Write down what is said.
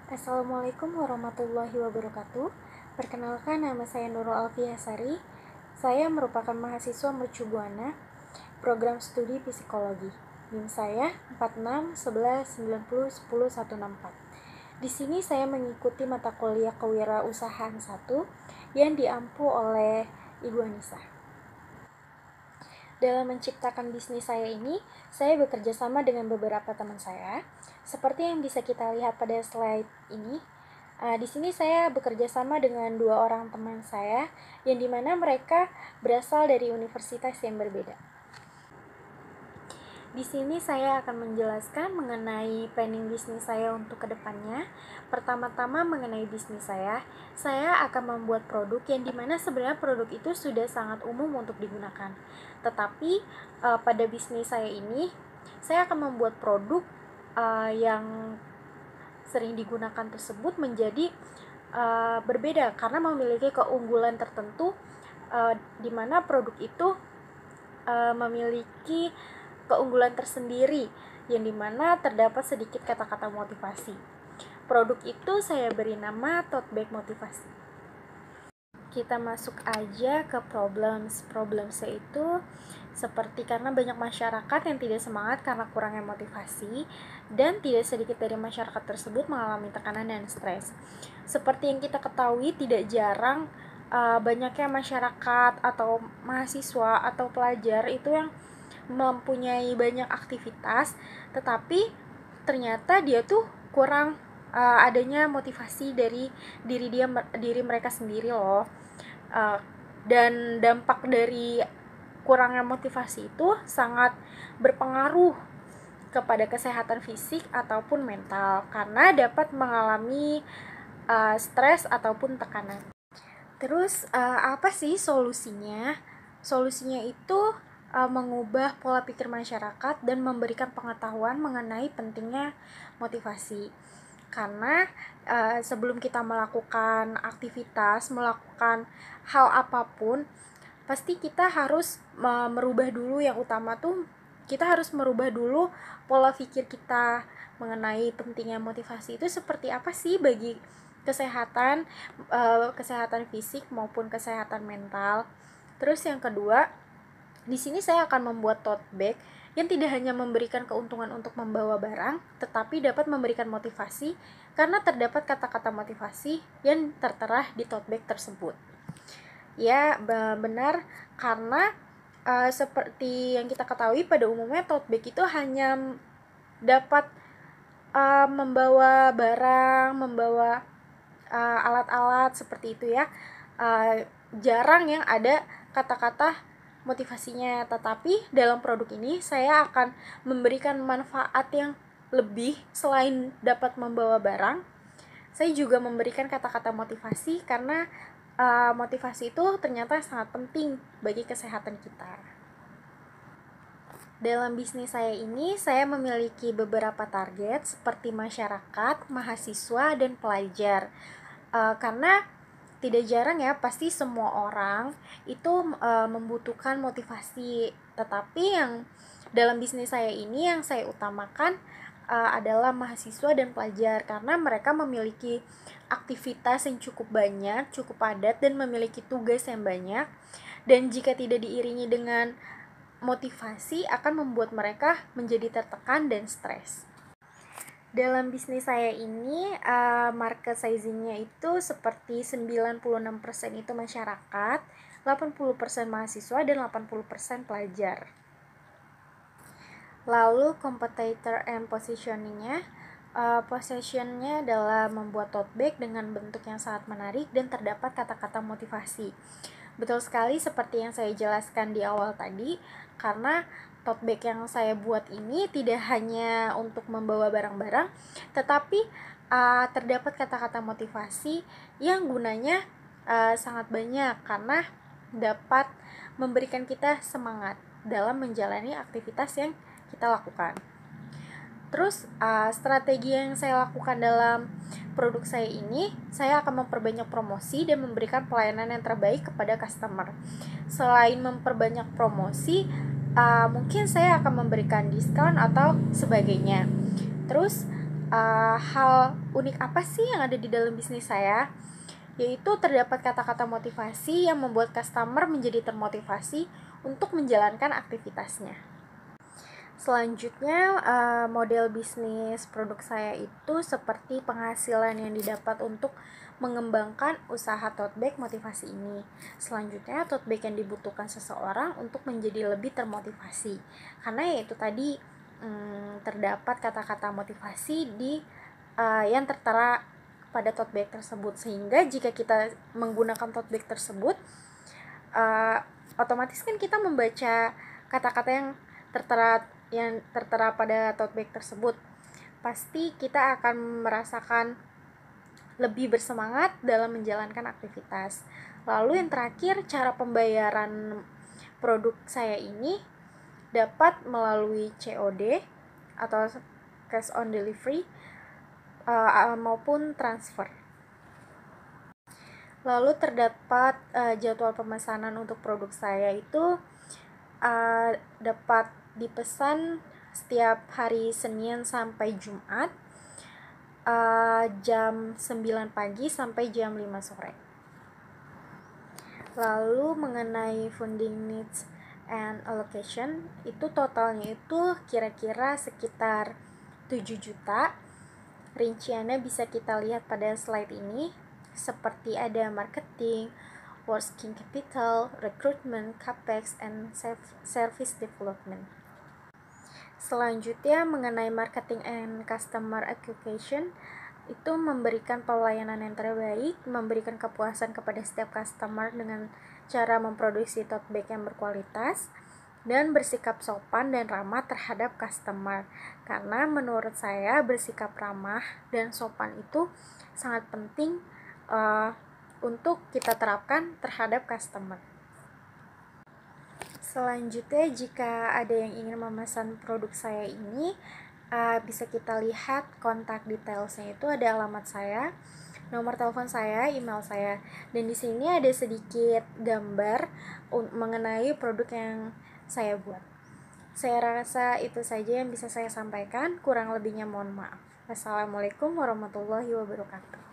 Assalamualaikum warahmatullahi wabarakatuh. Perkenalkan, nama saya Nurul Alfiasari. Saya merupakan mahasiswa Mercu Buana, program studi psikologi. NIM saya 4611901064. Di sini saya mengikuti mata kuliah kewirausahaan 1 yang diampu oleh Ibu Anissa. Dalam menciptakan bisnis saya ini, saya bekerja sama dengan beberapa teman saya. Seperti yang bisa kita lihat pada slide ini, di sini saya bekerja sama dengan 2 orang teman saya, yang dimana mereka berasal dari universitas yang berbeda. Di sini saya akan menjelaskan mengenai planning bisnis saya untuk kedepannya. Pertama-tama mengenai bisnis saya akan membuat produk yang dimana sebenarnya produk itu sudah sangat umum untuk digunakan. Tetapi pada bisnis saya ini, saya akan membuat produk yang sering digunakan tersebut menjadi berbeda karena memiliki keunggulan tertentu, di mana produk itu memiliki keunggulan tersendiri yang dimana terdapat sedikit kata-kata motivasi. Produk itu saya beri nama tote bag motivasi. Kita masuk aja ke problemsnya itu seperti karena banyak masyarakat yang tidak semangat karena kurangnya motivasi, dan tidak sedikit dari masyarakat tersebut mengalami tekanan dan stres. Seperti yang kita ketahui, tidak jarang banyaknya masyarakat atau mahasiswa atau pelajar itu yang mempunyai banyak aktivitas, tetapi ternyata dia tuh kurang adanya motivasi dari diri mereka sendiri loh. Dan dampak dari kurangnya motivasi itu sangat berpengaruh kepada kesehatan fisik ataupun mental karena dapat mengalami stres ataupun tekanan. Terus apa sih solusinya? Solusinya itu mengubah pola pikir masyarakat dan memberikan pengetahuan mengenai pentingnya motivasi. Karena sebelum kita melakukan aktivitas, melakukan hal apapun, pasti kita harus merubah dulu. Yang utama tuh kita harus merubah dulu pola pikir kita mengenai pentingnya motivasi itu seperti apa sih bagi kesehatan fisik maupun kesehatan mental. Terus yang kedua, di sini saya akan membuat tote bag yang tidak hanya memberikan keuntungan untuk membawa barang, tetapi dapat memberikan motivasi karena terdapat kata-kata motivasi yang tertera di tote bag tersebut. Ya, benar, karena seperti yang kita ketahui pada umumnya tote bag itu hanya dapat membawa barang, membawa alat-alat seperti itu ya. Jarang yang ada kata-kata motivasinya, tetapi dalam produk ini saya akan memberikan manfaat yang lebih. Selain dapat membawa barang, saya juga memberikan kata-kata motivasi karena motivasi itu ternyata sangat penting bagi kesehatan kita. Dalam bisnis saya ini, saya memiliki beberapa target seperti masyarakat, mahasiswa, dan pelajar. Karena tidak jarang ya, pasti semua orang itu membutuhkan motivasi. Tetapi yang dalam bisnis saya ini yang saya utamakan adalah mahasiswa dan pelajar karena mereka memiliki aktivitas yang cukup banyak, cukup padat, dan memiliki tugas yang banyak. Dan jika tidak diiringi dengan motivasi akan membuat mereka menjadi tertekan dan stres. Dalam bisnis saya ini, market sizingnya itu seperti 96% itu masyarakat, 80% mahasiswa, dan 80% pelajar. Lalu competitor and positioningnya, positionnya adalah membuat tote bag dengan bentuk yang sangat menarik dan terdapat kata-kata motivasi. Betul sekali seperti yang saya jelaskan di awal tadi, karena tote bag yang saya buat ini tidak hanya untuk membawa barang-barang, tetapi terdapat kata-kata motivasi yang gunanya sangat banyak karena dapat memberikan kita semangat dalam menjalani aktivitas yang kita lakukan. Terus strategi yang saya lakukan dalam produk saya ini, saya akan memperbanyak promosi dan memberikan pelayanan yang terbaik kepada customer. Selain memperbanyak promosi, mungkin saya akan memberikan diskon atau sebagainya. Terus hal unik apa sih yang ada di dalam bisnis saya? Yaitu terdapat kata-kata motivasi yang membuat customer menjadi termotivasi untuk menjalankan aktivitasnya. Selanjutnya, model bisnis produk saya itu seperti penghasilan yang didapat untuk mengembangkan usaha tote bag motivasi ini. Selanjutnya, tote bag yang dibutuhkan seseorang untuk menjadi lebih termotivasi. Karena yaitu tadi terdapat kata-kata motivasi yang tertera pada tote bag tersebut, sehingga jika kita menggunakan tote bag tersebut, otomatis kan kita membaca kata-kata yang tertera pada tote bag tersebut, pasti kita akan merasakan lebih bersemangat dalam menjalankan aktivitas. Lalu yang terakhir, cara pembayaran produk saya ini dapat melalui COD atau cash on delivery maupun transfer. Lalu terdapat jadwal pemesanan untuk produk saya itu dapat dipesan setiap hari Senin sampai Jumat, jam 9 pagi sampai jam 5 sore. Lalu mengenai funding needs and allocation, itu totalnya itu kira-kira sekitar 7 juta. Rinciannya bisa kita lihat pada slide ini, seperti ada marketing, working capital, recruitment, capex, and service development. Selanjutnya mengenai marketing and customer acquisition, itu memberikan pelayanan yang terbaik, memberikan kepuasan kepada setiap customer dengan cara memproduksi tote bag yang berkualitas, dan bersikap sopan dan ramah terhadap customer. Karena menurut saya bersikap ramah dan sopan itu sangat penting untuk kita terapkan terhadap customer. Selanjutnya, jika ada yang ingin memesan produk saya ini, bisa kita lihat kontak detailsnya, itu ada alamat saya, nomor telepon saya, email saya, dan di sini ada sedikit gambar mengenai produk yang saya buat. Saya rasa itu saja yang bisa saya sampaikan, kurang lebihnya mohon maaf. Wassalamualaikum warahmatullahi wabarakatuh.